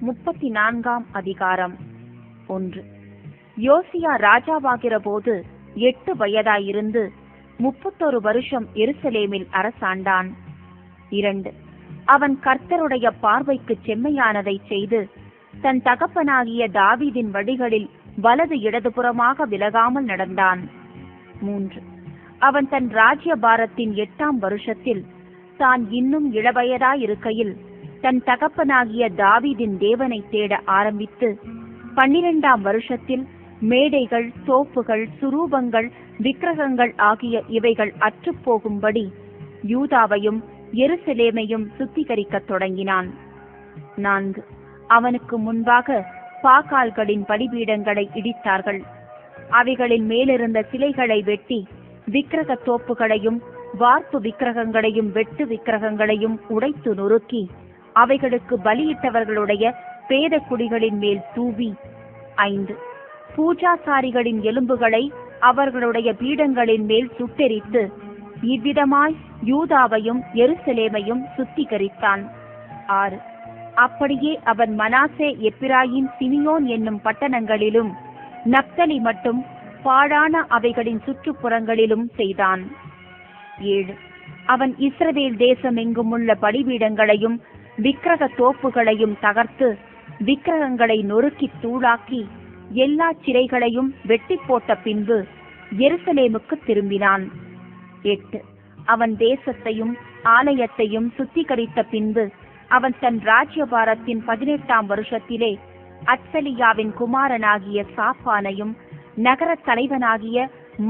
34 அதிகாரம். 1. யோசியா ராஜாவாகிற போது 8 வயதாயிருந்து 31 வருஷம் எருசலேமில் அரசாண்டான். 2. அவன் கர்த்தருடைய பார்வைக்கு செம்மையானதை செய்து தன் தகப்பனாகிய தாவீதின் வழிகளில் வலது இடதுபுறமாக விலகாமல் நடந்தான். 3. அவன் தன் ராஜ்யபாரத்தின் 8ஆம் வருஷத்தில் தான் இன்னும் இளவயதாயிருக்கையில் தன் தகப்பனாகிய தாவீதின் தேவனை தேட ஆரம்பித்து 12ஆம் வருஷத்தில் மேடைகள், தோப்புகள், சுரூபங்கள், விக்கிரகங்கள் ஆகிய இவைகள் அற்றுப்போகும்படி யூதாவையும் எருசலேமையும் சுத்திகரிக்கத் தொடங்கினான். 4. அவனுக்கு முன்பாக பாகால்களின் பலிபீடங்களை இடித்தார்கள். அவைகளின் மேலிருந்த சிலைகளை வெட்டி விக்கிரக தோப்புகளையும் வார்ப்பு விக்கிரகங்களையும் வெட்டு விக்கிரகங்களையும் உடைத்து நொறுக்கி அவைகளுக்கு பலியிட்டவர்களுடைய பேத குடிகளின் மேல் தூவி 5. பூஜாசாரிகளின் எலும்புகளை அவர்களுடைய பீடங்களின் மேல் சுட்டெரித்து இவ்விதமாய் யூதாவையும் எருசலேமையும் சுத்திகரித்தான். 6. அப்படியே அவன் மனாசே, எப்பிராயீம், சிமியோன் என்னும் பட்டணங்களிலும் நப்தலி மட்டும் பாழான அவைகளின் சுற்றுப்புறங்களிலும் செய்தான். 7. அவன் இஸ்ரவேல் தேசம் எங்குமுள்ள பலிபீடங்களையும் விக்கிரக தோப்புகளையும் தகர்த்து விக்கிரகங்களை நொறுக்கி தூளாக்கி எல்லா சிறைகளையும் வெட்டி போட்ட பின்பு எருசலேமுக்கு திரும்பினான். 8. அவன் தேசத்தையும் ஆலயத்தையும் சுத்திகரித்த பின்பு அவன் தன் ராஜ்யபாரத்தின் 18ஆம் வருஷத்திலே அத்சலியாவின் குமாரனாகிய சாப்பானையும் நகர தலைவனாகிய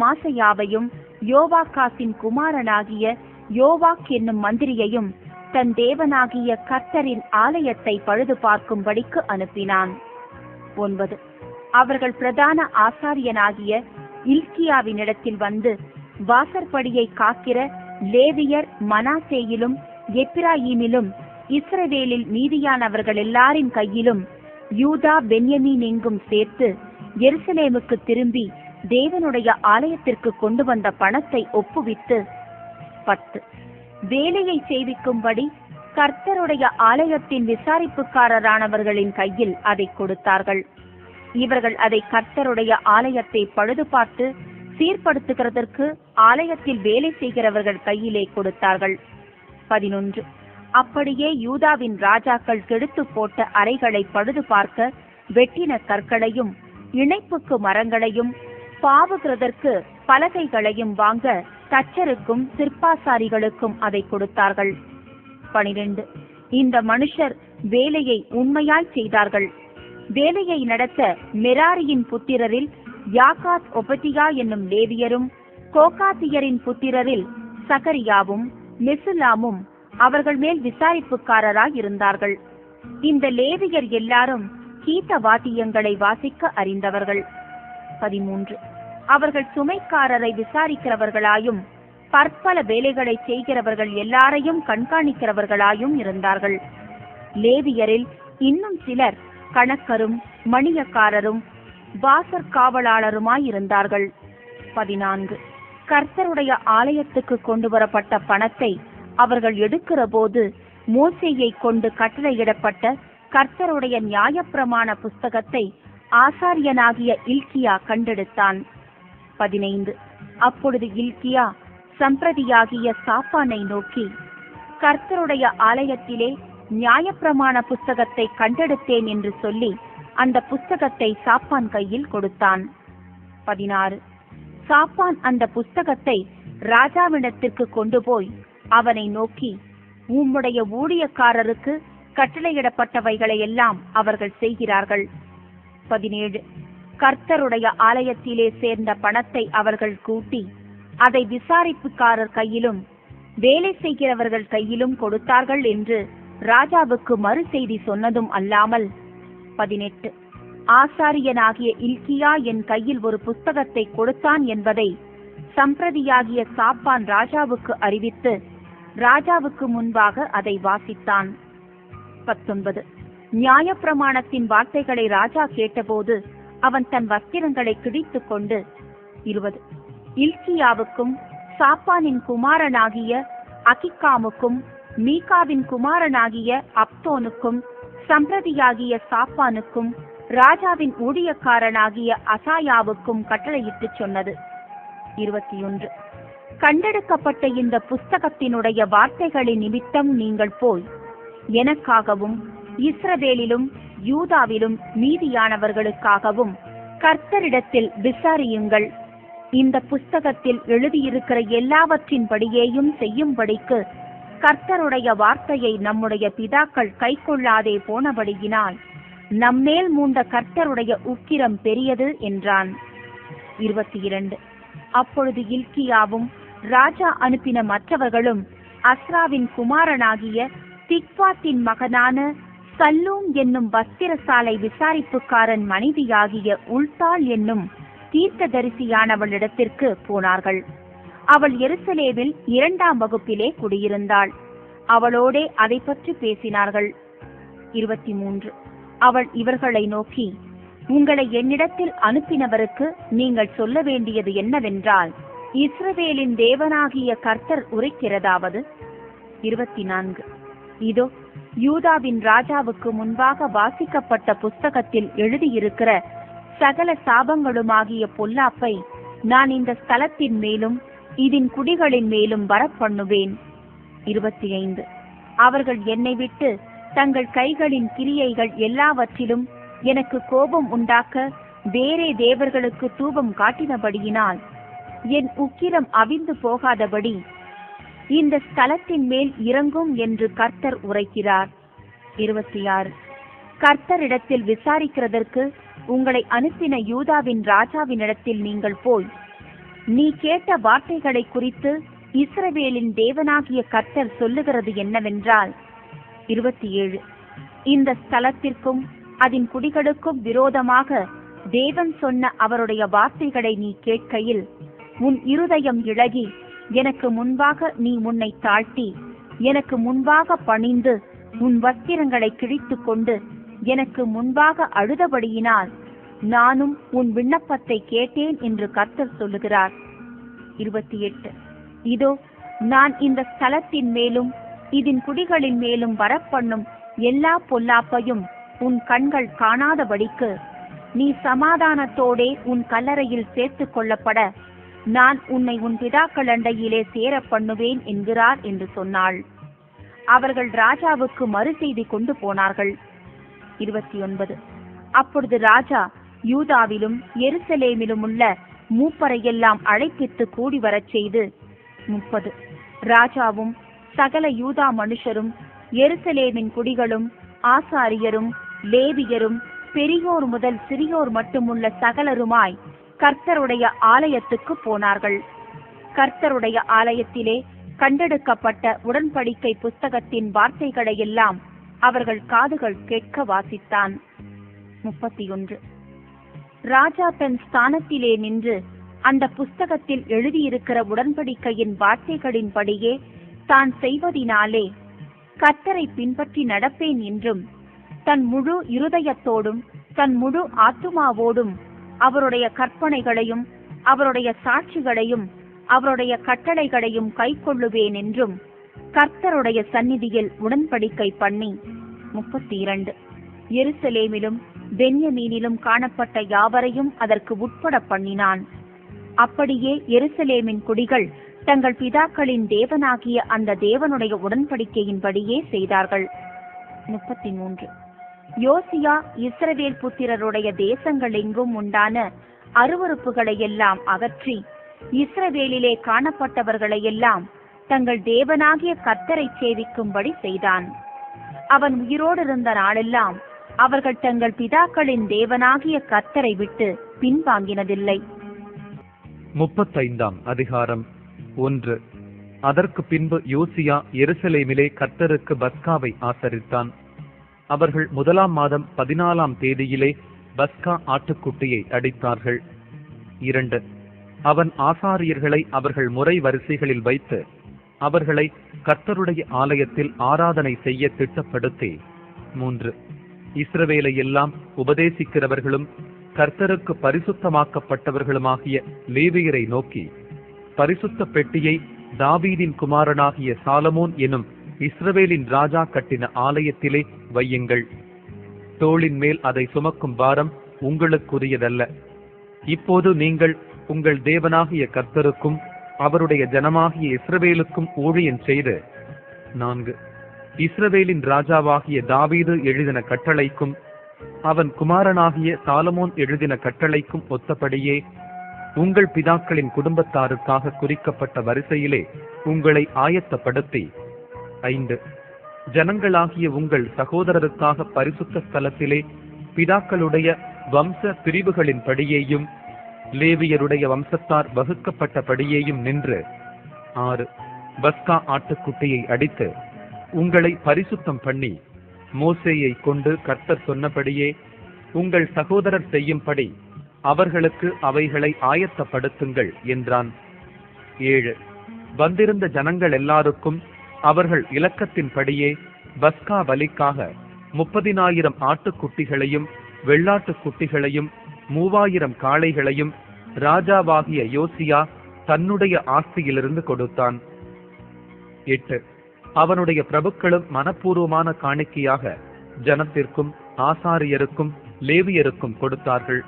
மாசையாவையும் யோவாகாசின் குமாரனாகிய யோவாக் என்னும் மந்திரியையும் தன் தேவனாகிய கர்த்தரின் ஆலயத்தை பழுது பார்க்கும்படிக்கு அனுப்பினான். 9. அவர்கள் பிரதான ஆசாரியனாகிய இல்கியாவினிடத்தில் வந்து வாசற்படியை காக்கிற லேவியர் மனாசேயிலும் எப்பிராயீமிலும் இஸ்ரவேலில் மீதியானவர்கள் எல்லாரின் கையிலும் யூதா பென்யமீன் எங்கும் சேர்த்து எருசலேமுக்கு திரும்பி தேவனுடைய ஆலயத்திற்கு கொண்டு வந்த பணத்தை ஒப்புவித்து 10. வேலையை செய்விக்கும்படி கர்த்தருடைய ஆலயத்தின் விசாரிப்புக்காரரானவர்களின் கையில் அதை கொடுத்தார்கள். இவர்கள் அதை கர்த்தருடைய ஆலயத்தை பழுது பார்த்து சீர்படுத்துகிறதற்கு ஆலயத்தில் வேலை செய்கிறவர்கள் கையிலே கொடுத்தார்கள். 11. அப்படியே யூதாவின் ராஜாக்கள் கெடுத்து போட்ட அறைகளை பழுது பார்க்க வெட்டின கற்களையும் இணைப்புக்கு மரங்களையும் பாவுகிறதற்கு பலகைகளையும் வாங்க தச்சருக்கும் சிற்பாசாரிகளுக்கும் அதை கொடுத்தார்கள். 12. இந்த மனுஷர் வேலையை உண்மையாய் செய்தார்கள். வேலையை நடத்த மெராரியின் புத்திரரில் யாகாத், ஒபதியா என்னும் லேவியரும் கோகாத்தியரின் புத்திரரில் சகரியாவும் மெசுல்லாமும் அவர்கள் மேல் விசாரிப்புக்காரராய் இருந்தார்கள். இந்த லேவியர் எல்லாரும் கீத வாத்தியங்களை வாசிக்க அறிந்தவர்கள். 13. அவர்கள் சுமைக்காரரை விசாரிக்கிறவர்களாயும் பற்பல வேலைகளை செய்கிறவர்கள் எல்லாரையும் கண்காணிக்கிறவர்களாயும் இருந்தார்கள். லேவியரில் இன்னும் சிலர் கணக்கரும் மணியக்காரரும் வாசற் காவலாளருமாயிருந்தார்கள். 14. கர்த்தருடைய ஆலயத்துக்கு கொண்டு வரப்பட்ட பணத்தை அவர்கள் எடுக்கிற போது மோசேயை கொண்டு கட்டளையிடப்பட்ட கர்த்தருடைய நியாயப்பிரமாண புஸ்தகத்தை ஆசாரியனாகிய இல்கியா கண்டெடுத்தான். 15. அப்பொழுது இல்கியா சம்பிரதியாகிய சாப்பானை நோக்கி, கர்த்தருடைய ஆலயத்திலே நியாயப்பிரமாண புஸ்தகத்தை கண்டெடுத்தேன் என்று சொல்லி அந்த புஸ்தகத்தை சாப்பான் கையில் கொடுத்தான். 16. சாப்பான் அந்த புஸ்தகத்தை ராஜாவிடத்திற்கு கொண்டு போய் அவனை நோக்கி, உம்முடைய ஊழியக்காரருக்கு கட்டளையிடப்பட்டவைகளை எல்லாம் அவர்கள் செய்கிறார்கள். 17. கர்த்தருடைய ஆலயத்திலே சேர்ந்த பணத்தை அவர்கள் கூட்டி அதை விசாரிப்புக்காரர் கையிலும் வேலை செய்கிறவர்கள் கையிலும் கொடுத்தார்கள் என்று ராஜாவுக்கு மறு செய்தி சொன்னதும் அல்லாமல் 18. ஆசாரியனாகிய இல்கியா என் கையில் ஒரு புஸ்தகத்தை கொடுத்தான் என்பதை சம்பிரதியாகிய சாப்பான் ராஜாவுக்கு அறிவித்து ராஜாவுக்கு முன்பாக அதை வாசித்தான். 19. நியாயப்பிரமாணத்தின் வார்த்தைகளை ராஜா கேட்டபோது அவன் தன் வஸ்திரங்களை கிழித்துக் கொண்டு 20. இல்கியாவுக்கும் சாப்பானின் குமாரனாகிய அகிக்காமுக்கும் மீகாவின் குமாரனாகிய அப்தோனுக்கும் சம்பிரதியாகிய சாப்பானுக்கும் ராஜாவின் ஊழியக்காரனாகிய அசாயாவுக்கும் கட்டளையிட்டு சொன்னது. 21. கண்டெடுக்கப்பட்ட இந்த புஸ்தகத்தினுடைய வார்த்தைகளின் நிமித்தம் நீங்கள் போய் எனக்காகவும் இஸ்ரவேலிலும் யூதாவிலும் மீதியானவர்களுக்காகவும் கர்த்தரிடத்தில் விசாரியுங்கள். இந்த புஸ்தகத்தில் எழுதியிருக்கிற எல்லாவற்றின்படியேயும் செய்யும்படிக்கு கர்த்தருடைய வார்த்தையை நம்முடைய பிதாக்கள் கைக்கொள்ளாதே போனபடியினால் நம்மேல் மூண்ட கர்த்தருடைய உக்கிரம் பெரியது என்றான். 22. அப்பொழுது இல்க்கியாவும் ராஜா அனுப்பின மற்றவர்களும் அஸ்ராவின் குமாரனாகிய திக்வாத்தின் மகனான சல்லூம் என்னும் வஸ்திரசாலை விசாரிப்புக்காரன் மனைவியாகிய உள்தாள் என்னும் தீர்க்கதரிசியானவளிடத்திற்கு போனார்கள். அவள் எருசலேமில் 2ஆம் வகுப்பிலே குடியிருந்தாள். அவளோடே அதை பற்றி பேசினார்கள். 23. அவள் இவர்களை நோக்கி, உங்களை என்னிடத்தில் அனுப்பினவருக்கு நீங்கள் சொல்ல வேண்டியது என்னவென்றால், இஸ்ரவேலின் தேவனாகிய கர்த்தர் உரைக்கிறதாவது. 24. இதோ யூதாவின் ராஜாவுக்கு முன்பாக வாசிக்கப்பட்ட புஸ்தகத்தில் எழுதியிருக்கிற சகல சாபங்களுமாகிய பொல்லாப்பை நான் இந்த ஸ்தலத்தின் மேலும் இதன் குடிகளின் மேலும் வரப்பண்ணுவேன். 25. அவர்கள் என்னை விட்டு தங்கள் கைகளின் கிரியைகள் எல்லாவற்றிலும் எனக்கு கோபம் உண்டாக்க வேறே தேவர்களுக்கு தூபம் காட்டினபடியினால் என் உக்கிரம் அவிந்து போகாதபடி இந்த ஸ்தலத்தின் மேல் இறங்கும் என்று கர்த்தர் உரைக்கிறார். 26. கர்த்தரிடத்தில் விசாரிக்கிறதற்கு உங்களை அனுப்பின யூதாவின் ராஜாவினிடத்தில் நீங்கள் போய், நீ கேட்ட வார்த்தைகளை குறித்து இஸ்ரவேலின் தேவனாகிய கர்த்தர் சொல்லுகிறது என்னவென்றால். 27. இந்த ஸ்தலத்திற்கும் அதன் குடிகளுக்கும் விரோதமாக தேவன் சொன்ன அவருடைய வார்த்தைகளை நீ கேட்கையில் உன் இருதயம் இளகி எனக்கு முன்பாக நீ உன்னை தாழ்த்தி எனக்கு முன்பாக பணிந்து உன் வஸ்திரங்களை கிழித்து கொண்டு எனக்கு முன்பாக அழுதபடியினால் நானும் உன் விண்ணப்பத்தை கேட்டேன் என்று கர்த்தர் சொல்லுகிறார். 28. இதோ நான் இந்த ஸ்தலத்தின் மேலும் இதன் குடிகளின் மேலும் வரப்பண்ணும் எல்லா பொல்லாப்பையும் உன் கண்கள் காணாதபடிக்கு நீ சமாதானத்தோடே உன் கல்லறையில் சேர்த்துக் கொள்ளப்பட நான் உன்னை உன் பிதாக்கள் அண்டையிலே சேர பண்ணுவேன் என்கிறார் என்று சொன்னாள். அவர்கள் ராஜாவுக்கு மறு செய்தி கொண்டு போனார்கள். 29. அப்பொழுது ராஜா யூதாவிலும் எருசலேமிலும் உள்ள மூப்பரையெல்லாம் அழைப்பித்து கூடி வரச் செய்து. 30. ராஜாவும் சகல யூதா மனுஷரும் எருசலேமின் குடிகளும் ஆசாரியரும் லேவியரும் பெரியோர் முதல் சிறியோர் மட்டுமுள்ள சகலருமாய் கர்த்தருடைய ஆலயத்துக்கு போனார்கள். கர்த்தருடைய ஆலயத்திலே கண்டெடுக்கப்பட்ட உடன்படிக்கை புஸ்தகத்தின் வார்த்தைகளையெல்லாம் அவர்கள் காதுகள் கேட்க வாசித்தான். 31. ராஜா தன் ஸ்தானத்திலே நின்று அந்த புஸ்தகத்தில் எழுதியிருக்கிற உடன்படிக்கையின் வார்த்தைகளின்படியே தான் செய்வதினாலே கர்த்தரை பின்பற்றி நடப்பேன் என்றும் தன் முழு இருதயத்தோடும் தன் முழு ஆத்துமாவோடும் அவருடைய கற்பனைகளையும் அவருடைய சாட்சிகளையும் அவருடைய கட்டளைகளையும் கைக்கொள்ளுவேன் என்றும் கர்த்தருடைய சந்நிதியில் உடன்படிக்கை பண்ணி. 32. எருசலேமிலும் பென்யமீனிலும் காணப்பட்ட யாவரையும் அதற்கு உட்பட பண்ணினான். அப்படியே எருசலேமின் குடிகள் தங்கள் பிதாக்களின் தேவனாகிய அந்த தேவனுடைய உடன்படிக்கையின்படியே செய்தார்கள். 33. யோசியா இஸ்ரவேல் புத்திரருடைய தேசங்கள் எங்கும் உண்டான அருவருப்புகளையெல்லாம் அகற்றி இஸ்ரவேலிலே காணப்பட்டவர்களையெல்லாம் தங்கள் தேவனாகிய கர்த்தரை சேவிக்கும்படி செய்தான். அவன் உயிரோடு இருந்த நாளெல்லாம் அவர்கள் தங்கள் பிதாக்களின் தேவனாகிய கர்த்தரை விட்டு பின்வாங்கினதில்லை. 35ஆம் அதிகாரம் 1. அதற்கு பின்பு யோசியா எருசலேமிலே கர்த்தருக்கு பஸ்காவை ஆசரித்தான். அவர்கள் 1ஆம் மாதம் 14ஆம் தேதியிலே பஸ்கா ஆட்டுக்குட்டியை அடித்தார்கள். 2. அவன் ஆசாரியர்களை அவர்கள் முறை வரிசைகளில் வைத்து அவர்களை கர்த்தருடைய ஆலயத்தில் ஆராதனை செய்ய திட்டப்படுத்தி. 3. இஸ்ரவேலை எல்லாம் உபதேசிக்கிறவர்களும் கர்த்தருக்கு பரிசுத்தமாக்கப்பட்டவர்களுமாகிய லேவியரை நோக்கி, பரிசுத்த பெட்டியை தாவீதின் குமாரனாகிய சாலமோன் எனும் இஸ்ரவேலின் ராஜா கட்டின ஆலயத்திலே வையுங்கள். தோளின் மேல் அதை சுமக்கும் பாரம் உங்களுக்குரியதல்ல. இப்போது நீங்கள் உங்கள் தேவனாகிய கர்த்தருக்கும் அவருடைய ஜனமாகிய இஸ்ரவேலுக்கும் ஊழியம் செய்து 4 இஸ்ரவேலின் ராஜாவாகிய தாவீது எழுதின கட்டளைக்கும் அவன் குமாரனாகிய சாலமோன் எழுதின கட்டளைக்கும் ஒத்தபடியே உங்கள் பிதாக்களின் குடும்பத்தாருக்காக குறிக்கப்பட்ட வரிசையிலே உங்களை ஆயத்தப்படுத்தி 5 ஜனங்களாகிய உங்கள் சகோதரருக்காக பரிசுத்த ஸ்தலத்திலே பிதாக்களுடைய வம்ச பிரிவுகளின் படியேயும் லேவியருடைய வம்சத்தார் வகுக்கப்பட்டபடியேயும் நின்று 6 பஸ்கா ஆட்டுக்குட்டியை அடித்து உங்களை பரிசுத்தம் பண்ணி மோசேயை கொண்டு கர்த்தர் சொன்னபடியே உங்கள் சகோதரர் செய்யும்படி அவர்களுக்கு அவைகளை ஆயத்தப்படுத்துங்கள் என்றான். 7 வந்திருந்த ஜனங்கள் எல்லாருக்கும் அவர்கள் இலக்கத்தின்படியே பஸ்கா பலிக்காக 30,000 ஆட்டுக்குட்டிகளையும் வெள்ளாட்டுக் குட்டிகளையும் 3,000 காளைகளையும் ராஜாவாகிய யோசியா தன்னுடைய ஆஸ்தியிலிருந்து கொடுத்தான். 8 அவனுடைய பிரபுக்களும் மனப்பூர்வமான காணிக்கையாக ஜனத்திற்கும் ஆசாரியருக்கும் லேவியருக்கும் கொடுத்தார்கள்.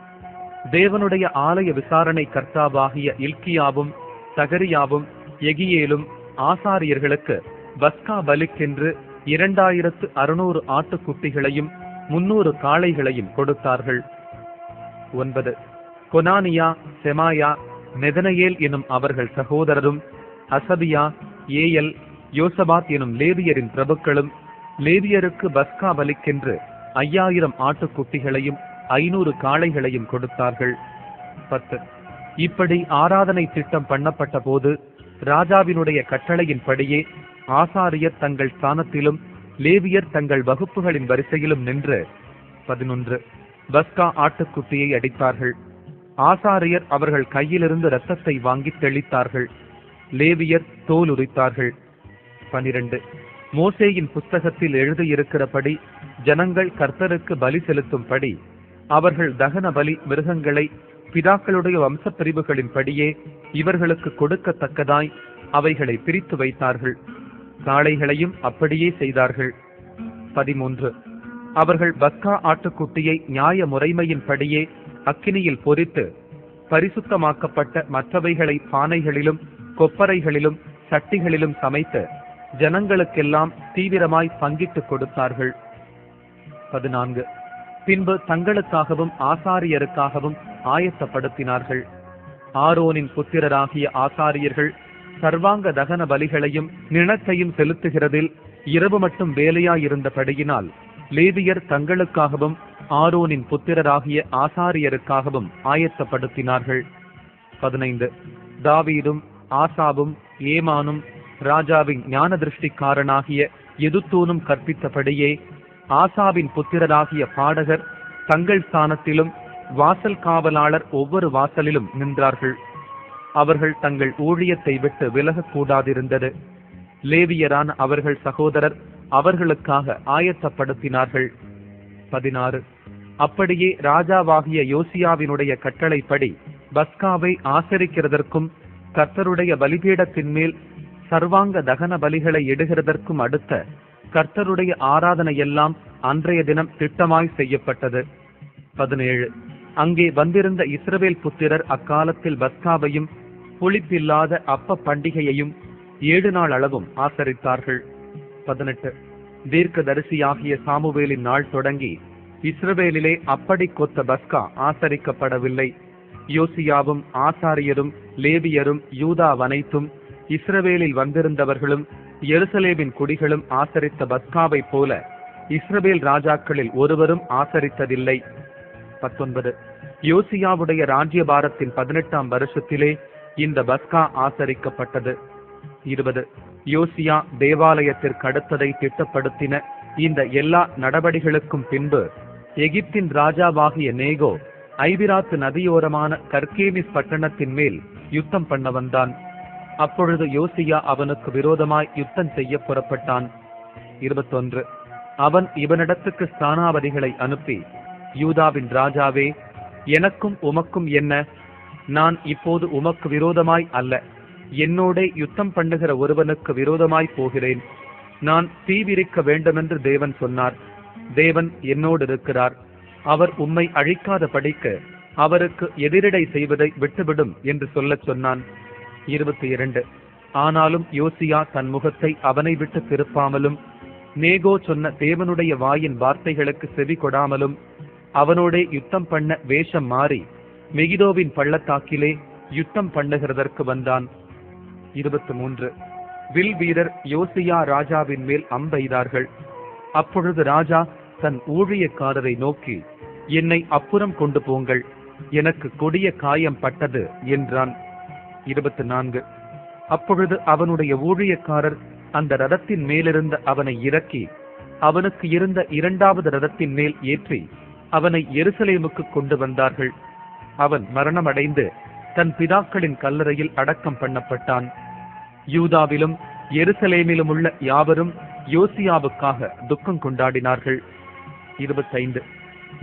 தேவனுடைய ஆலய விசாரணை கர்த்தாவாகிய இல்கியாவும் சகரியாவும் எகியேலும் ஆசாரியர்களுக்கு பஸ்கா பலிக்கென்று 2,600 ஆட்டுக்குட்டிகளையும் 300 காளைகளையும் கொடுத்தார்கள். 9 கொனானியா செமாயா நெதனயேல் எனும் அவர்கள் சகோதரரும் அசபியா ஏயல் யோசபாத் எனும் லேவியரின் பிரபுக்களும் லேவியருக்கு பஸ்கா பலிக்கென்று 5,000 ஆட்டுக்குட்டிகளையும் 500 காளைகளையும் கொடுத்தார்கள். 10 இப்படி ஆராதனை திட்டம் பண்ணப்பட்ட போது ராஜாவினுடைய கட்டளையின்படியே ஆசாரியர் தங்கள் ஸ்தானத்திலும் லேவியர் தங்கள் வகுப்புகளின் வரிசையிலும் நின்று 11 பஸ்கா ஆட்டுக்குட்டியை அடித்தார்கள். ஆசாரியர் அவர்கள் கையிலிருந்து இரத்தத்தை வாங்கி தெளித்தார்கள். லேவியர் தோல் உரித்தார்கள். 12 மோசேயின் புஸ்தகத்தில் எழுதியிருக்கிறபடி ஜனங்கள் கர்த்தருக்கு பலி செலுத்தும்படி அவர்கள் தகன பலி மிருகங்களை பிதாக்களுடைய வம்ச பிரிவுகளின் படியே இவர்களுக்கு கொடுக்கத்தக்கதாய் அவைகளை பிரித்து வைத்தார்கள். காளைகளையும் அப்படியே செய்தார்கள். 13 அவர்கள் பஸ்கா ஆட்டுக்குட்டியை நியாய முறைமையின் படியே அக்கினியில் பொரித்து பரிசுத்தமாக்கப்பட்ட மற்றவைகளை பானைகளிலும் கொப்பரைகளிலும் சட்டிகளிலும் சமைத்து ஜனங்களுக்கெல்லாம் தீவிரமாய் பங்கிட்டு கொடுத்தார்கள். 14 பின்பு தங்களுக்காகவும் ஆசாரியருக்காகவும் ஆயத்தப்படுத்தினார்கள். ஆரோனின் புத்திரராகிய ஆசாரியர்கள் சர்வாங்க தகன பலிகளையும் நிணத்தையும் செலுத்துகிறதில் இரவு மட்டும் வேலையாயிருந்தபடியினால் லேவியர் தங்களுக்காகவும் ஆரோனின் புத்திரராகிய ஆசாரியருக்காகவும் ஆயத்தப்படுத்தினார்கள். 15 தாவீதும் ஆசாவும் ஏமானும் ராஜாவின் ஞான திருஷ்டிக்காரனாகிய எதுத்தூனும் கற்பித்தபடியே ஆசாவின் புத்திரராகிய பாடகர் தங்கள் ஸ்தானத்திலும் வாசல் காவலாளர் ஒவ்வொரு வாசலிலும் நின்றார்கள். அவர்கள் தங்கள் ஊழியத்தை விட்டு விலகக்கூடாதிருந்தது. லேவியரான அவர்கள் சகோதரர் அவர்களுக்காக ஆயத்தப்படுத்தினார்கள். 16 அப்படியே ராஜாவாகிய யோசியாவினுடைய கட்டளைப்படி பஸ்காவை ஆசரிக்கிறதற்கும் கர்த்தருடைய பலிபீடத்தின் மேல் சர்வாங்க தகன பலிகளை இடுகிறதற்கும் அடுத்த கர்த்தருடைய ஆராதனையெல்லாம் அன்றைய தினம் திட்டமாய் செய்யப்பட்டது. 17 அங்கே வந்திருந்த இஸ்ரவேல் புத்திரர் அக்காலத்தில் பஸ்காவையும் புளிப்பில்லாத அப்ப பண்டிகையையும் 7 நாள் அளவும் ஆசரித்தார்கள். 18 தீர்க்கதரிசியாகிய சாமுவேலின் நாள் தொடங்கி இஸ்ரவேலிலே அப்படி கொத்த பஸ்கா ஆசரிக்கப்படவில்லை. யோசியாவும் ஆசாரியரும் லேவியரும் யூதாவனைத்தும் இஸ்ரவேலில் வந்திருந்தவர்களும் எருசலேமின் குடிகளும் ஆசரித்த பஸ்காவை போல இஸ்ரவேல் ராஜாக்களில் ஒருவரும் ஆசரித்ததில்லை. 19 யோசியாவுடைய ராஜ்யபாரத்தின் 18ஆம் வருஷத்திலே இந்த பஸ்கா ஆசரிக்கப்பட்டது. 20 யோசியா தேவாலயத்திற்கு அடுத்ததை திட்டப்படுத்தின இந்த எல்லா நடவடிக்கைகளுக்கும் பின்பு எகிப்தின் ராஜாவாகிய நேகோ ஐபிராத்து நதியோரமான கர்கேமிஸ் பட்டணத்தின் மேல் யுத்தம் பண்ண வந்தான். அப்பொழுது யோசியா அவனுக்கு விரோதமாய் யுத்தம் செய்ய புறப்பட்டான். 21 அவன் இவனிடத்துக்கு ஸ்தானாபதிகளை அனுப்பி, யூதாவின் ராஜாவே, எனக்கும் உமக்கும் என்ன? நான் இப்போது உமக்கு விரோதமாய் அல்ல, என்னோடே யுத்தம் பண்ணுகிற ஒருவனுக்கு விரோதமாய் போகிறேன். நான் தீவிரிக்க வேண்டுமென்று தேவன் சொன்னார். தேவன் என்னோடு இருக்கிறார், அவர் உம்மை அழிக்காத படிக்க அவருக்கு எதிரிடை செய்வதை விட்டுவிடும் என்று சொல்லச் சொன்னான். 22. ஆனாலும் யோசியா தன் முகத்தை அவனை விட்டு திருப்பாமலும் நேகோ சொன்ன தேவனுடைய வாயின் வார்த்தைகளுக்கு செவி கொடாமலும் அவனோடே யுத்தம் பண்ண வேஷம் மாறி மெகிதோவின் பள்ளத்தாக்கிலே யுத்தம் பண்ணுகிறதற்கு வந்தான். 23. வில் வீரர் யோசியா ராஜாவின் மேல் அம்பெய்தார்கள். அப்பொழுது ராஜா தன் ஊழியக்காரரை நோக்கி, என்னை அப்புறம் கொண்டு போங்கள், எனக்கு கொடிய காயம் பட்டது என்றான். 24. அப்பொழுது அவனுடைய ஊழியக்காரர் அந்த ரதத்தின் மேலிருந்த அவனை இறக்கி அவனுக்கு இருந்த 2வது ரதத்தின் மேல் ஏற்றி அவனை எருசலேமுக்கு கொண்டு வந்தார்கள். அவன் மரணமடைந்து தன் பிதாக்களின் கல்லறையில் அடக்கம் பண்ணப்பட்டான். யூதாவிலும் எருசலேமிலும் உள்ள யாவரும் யோசியாவுக்காக துக்கம் கொண்டாடினார்கள். 25.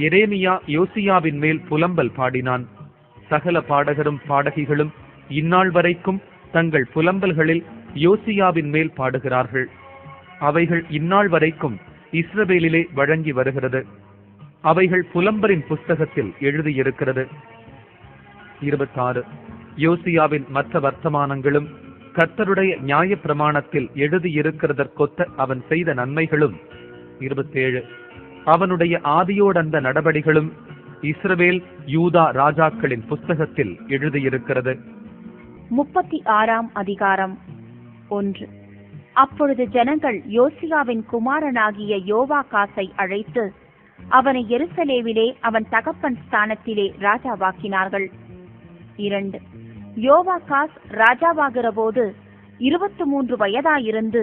எரேமியா யோசியாவின் மேல் புலம்பல் பாடினான். சகல பாடகரும் பாடகிகளும் இந்நாள் வரைக்கும் தங்கள் புலம்பல்களில் யோசியாவின் மேல் பாடுகிறார்கள். அவைகள் இந்நாள் வரைக்கும் இஸ்ரவேலிலே வழங்கி வருகிறது. அவைகள் புலம்பரின் புஸ்தகத்தில் எழுதியிருக்கிறது. 26. யோசியாவின் மற்ற வர்த்தமானங்களும் கர்த்தருடைய நியாய பிரமாணத்தில் எழுதியிருக்கிறதற்கொத்த அவன் செய்த நன்மைகளும். 27. அவனுடைய ஆதியோடந்த நடபடிகளும் இஸ்ரவேல் யூதா ராஜாக்களின் புஸ்தகத்தில் எழுதியிருக்கிறது. 36ஆம் அதிகாரம். 1. அப்பொழுது ஜனங்கள் யோசியாவின் குமாரனாகிய யோவாகாசை அழைத்து அவனை எருசலேமிலே அவன் தகப்பன் ஸ்தானத்திலே ராஜாவாக்கினார்கள். 2. யோவாகாஸ் ராஜாவாகிற போது 23 வயதாயிருந்து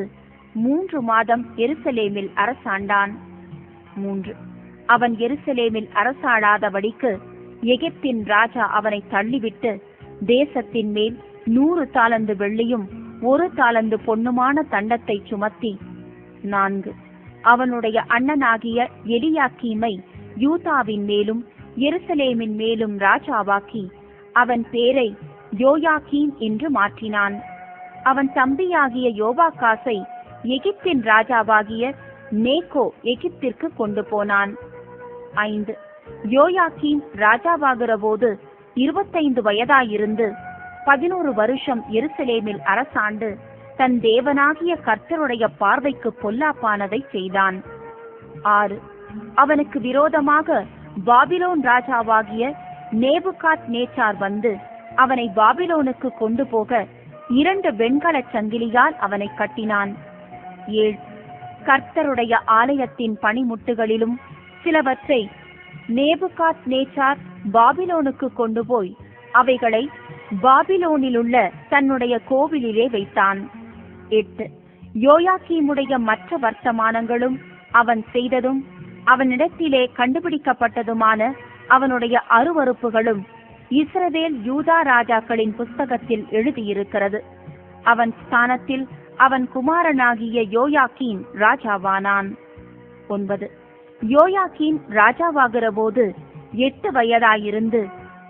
3 மாதம் எருசலேமில் அரசாண்டான். 3. அவன் எருசலேமில் அரசாடாதபடிக்கு எகிப்தின் ராஜா அவனை தள்ளிவிட்டு தேசத்தின் மேல் 100 தாலந்து வெள்ளியும் 1 தாலந்து பொன்னுமான தண்டத்தை சுமத்தி. 4. அவனுடைய அண்ணனாகிய எலியாக்கீமை யூதாவின் மேலும் எருசலேமின் மேலும் ராஜாவாக்கி அவன் பேரை யோயாக்கீம் என்று மாற்றினான். அவன் தம்பியாகிய யோவாகாசை எகிப்தின் ராஜாவாகிய நேகோ எகிப்திற்கு கொண்டு போனான். 5. யோயாக்கீம் ராஜாவாகிற போது 25 வயதாயிருந்து 11 வருஷம் எருசலேமில் அரசாண்டு தன் தேவனாகிய கர்த்தருடைய பார்வைக்கு பொல்லாப்பானதை செய்தான். 6. அவனுக்கு விரோதமாக பாபிலோன் ராஜாவாகிய நேபுகாத் நேச்சார் வந்து அவனை பாபிலோனுக்கு கொண்டு போக 2 வெண்கலச் சங்கிலியால் அவனை கட்டினான். 7. கர்த்தருடைய ஆலயத்தின் பணிமுட்டுகளிலும் சிலவற்றை நேபுகாத் நேச்சார் பாபிலோனுக்கு கொண்டு போய் அவைகளை பாபிலோனிலுள்ள தன்னுடைய கோவிலிலே வைத்தான். 8. யோயாக்கீமுடைய மற்ற வர்த்தமானங்களும் அவன் செய்ததும் அவனிடத்திலே கண்டுபிடிக்கப்பட்டதுமான அவனுடைய அருவருப்புகளும் இஸ்ரவேல் யூதா ராஜாக்களின் புஸ்தகத்தில் எழுதியிருக்கிறது. அவன் ஸ்தானத்தில் அவன் குமாரனாகிய யோயாக்கீன் ராஜாவானான். 9. யோயாக்கீன் ராஜாவாகிற போது 8 வயதாயிருந்து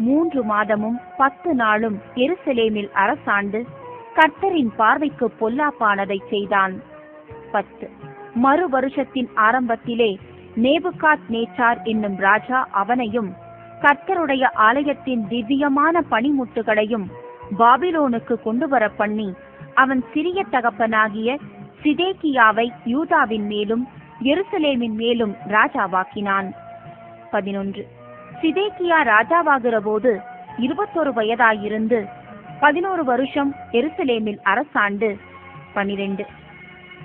3 மாதமும் 10 நாளும் எருசலேமில் அரசாண்டு கர்த்தரின் பார்வைக்கு பொல்லாப்பானதை செய்தான். 10. மறு வருஷத்தின் ஆரம்பத்திலே நேபுகாத் நேச்சார் என்னும் ராஜா அவனையும் கர்த்தருடைய ஆலயத்தின் திவ்யமான பணிமுட்டுகளையும் பாபிலோனுக்கு கொண்டு வர பண்ணி அவன் சிறிய தகப்பனாகிய சிதேக்கியாவை யூதாவின் மேலும் எருசலேமின் மேலும் ராஜாவாக்கினான். 11. சிதேக்கியா ராஜாவாகிற போது 21 வயதாயிருந்து 11 வருஷம் எருசலேமில் அரசாண்டு. 12.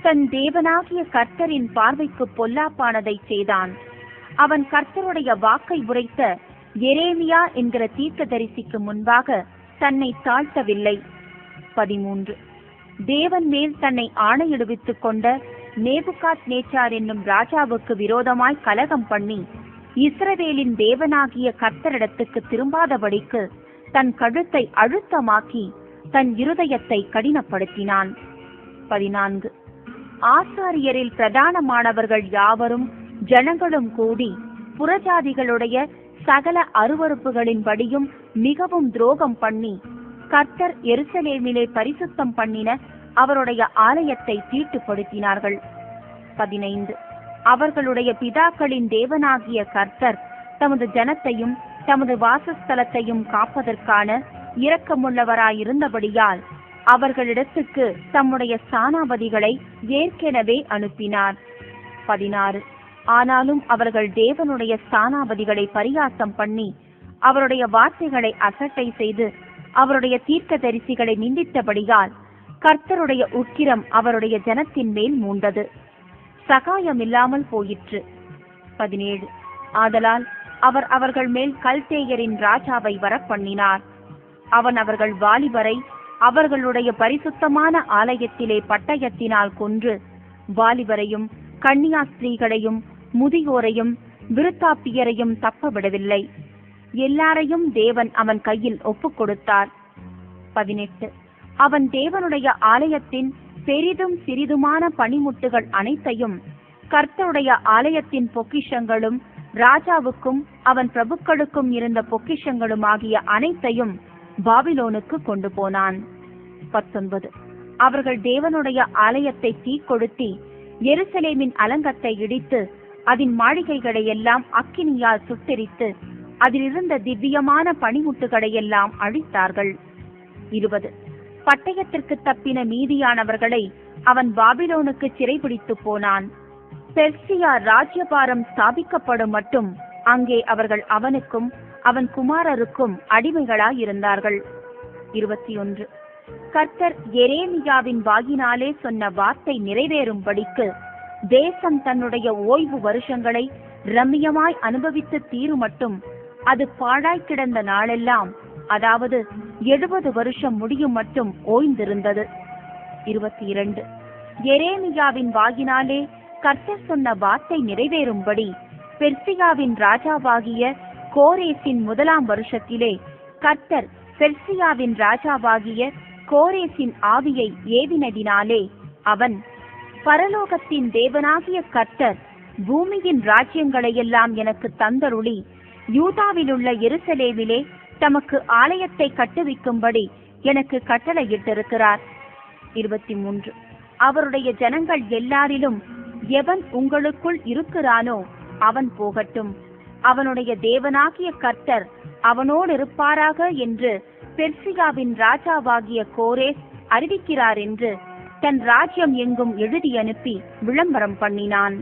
தன் தேவனாகிய கர்த்தரின் பார்வைக்கு பொல்லாப்பானதை செய்தான். அவன் கர்த்தருடைய வாக்கை உரைத்த எரேமியா என்கிற தீர்க்கதரிசிக்கு முன்பாக தன்னை தாழ்த்தவில்லை. 13. தேவன் மேல் தன்னை ஆணையிடுவித்துக் கொண்ட நேபுகாத் நேச்சார் என்னும் ராஜாவுக்கு விரோதமாய் கலகம் பண்ணி இஸ்ரவேலின் தேவனாகிய கர்த்தரிடத்துக்கு திரும்பாதபடிக்கு தன் கழுத்தை அழுத்தமாக்கி தன் இருதயத்தை கடினப்படுத்தினான். 14. ஆசாரியரில் பிரதானமானவர்கள் யாவரும் ஜனங்களும் கூடி புறஜாதிகளுடைய சகல அருவருப்புகளின்படியும் மிகவும் துரோகம் பண்ணி கர்த்தர் எருசலேமிலே பரிசுத்தம் பண்ணின அவருடைய ஆலயத்தை தீட்டுப்படுத்தினார்கள். 15. அவர்களுடைய பிதாக்களின் தேவனாகிய கர்த்தர் தமது ஜனத்தையும் தமது வாசஸ்தலத்தையும் காப்பதற்கான இரக்கமுள்ளவராயிருந்தபடியால் அவர்களிடத்துக்கு தம்முடைய ஸ்தானாபதிகளை ஏற்கெனவே அனுப்பினார். 16. ஆனாலும் அவர்கள் தேவனுடைய ஸ்தானாபதிகளை பரியாசம் பண்ணி அவருடைய வார்த்தைகளை அசட்டை செய்து அவருடைய தீர்க்கதரிசிகளை நிந்தித்தபடியால் கர்த்தருடைய உக்கிரம் அவருடைய ஜனத்தின் மேல் மூண்டது, சகாயம் இல்லாமல் போயிற்று. 17. ஆதலால் அவர் அவர்கள் மேல் கல்தேயரின் ராஜாவை வரப்பண்ணினார். அவன் அவர்கள் வாலிபரை அவர்களுடைய பரிசுத்தமான ஆலயத்திலே பட்டயத்தினால் கொன்று வாலிபரையும் கன்னியாஸ்திரீகளையும் முதியோரையும் விருத்தாப்பியரையும் தப்ப விடவில்லை. எல்லாரையும் தேவன் அவன் கையில் ஒப்புக் கொடுத்தார். 18. அவன் தேவனுடைய ஆலயத்தின் பெரிதும் சிறிதுமான பணிமுட்டுகள் அனைத்தையும் கர்த்தருடைய ஆலயத்தின் பொக்கிஷங்களும் ராஜாவுக்கும் அவன் பிரபுக்களுக்கும் இருந்த பொக்கிஷங்களும் ஆகிய அனைத்தையும் பாபிலோனுக்கு கொண்டு போனான். 19. அவர்கள் தேவனுடைய ஆலயத்தை தீக்கொளுத்தி எருசலேமின் அலங்கத்தை இடித்து அதன் மாளிகைகளை எல்லாம் அக்கினியால் சுட்டெரித்து அதிலிருந்த திவ்யமான பணிமுட்டுகளை எல்லாம் அழித்தார்கள். 20. பட்டயத்திற்கு தப்பின மீதியானவர்களை அவன் பாபிலோனுக்கு சிறைபிடித்து போனான். பெர்சியா ராஜ்யபாரம் ஸ்தாபிக்கப்படும் மட்டும் அங்கே அவர்கள் அவனுக்கும் அவன் குமாரருக்கும் அடிமைகளாயிருந்தார்கள். 21. கர்த்தர் எரேமியாவின் வாயினாலே சொன்ன வார்த்தை நிறைவேறும்படிக்கு தேசம் தன்னுடைய ஓய்வு வருஷங்களை ரம்மியமாய் அனுபவித்து தீரும் மட்டும் அது பாழாய் கிடந்த நாளெல்லாம், அதாவது 70 வருஷம் முடியும் மட்டும் ஓய்ந்திருந்தது. 22. எரேமியாவின் வாயினாலே கர்த்தர் சொன்ன வார்த்தை நிறைவேறும்படி பெர்சியாவின் ராஜாவாகிய கோரேசின் 1ஆம் வருஷத்திலே கர்த்தர் பெர்சியாவின் ராஜாவாகிய கோரேசின் ஆவியை ஏவினதினாலே அவன், பரலோகத்தின் தேவனாகிய கர்த்தர் பூமியின் ராஜ்யங்களையெல்லாம் எனக்கு தந்தருளி யூதாவிலுள்ள எருசலேமிலே தமக்கு ஆலயத்தை கட்டுவிக்கும்படி எனக்கு கட்டளையிட்டிருக்கிறார். 23. அவருடைய ஜனங்கள் எல்லாரிலும் எவன் உங்களுக்குள் இருக்கிறானோ அவன் போகட்டும், அவனுடைய தேவனாகிய கர்த்தர் அவனோடு இருப்பாராக என்று பெர்சியாவின் ராஜாவாகிய கோரேஸ் அறிவிக்கிறார் என்று தன் ராஜ்யம் எங்கும் எழுதி அனுப்பி விளம்பரம் பண்ணினான்.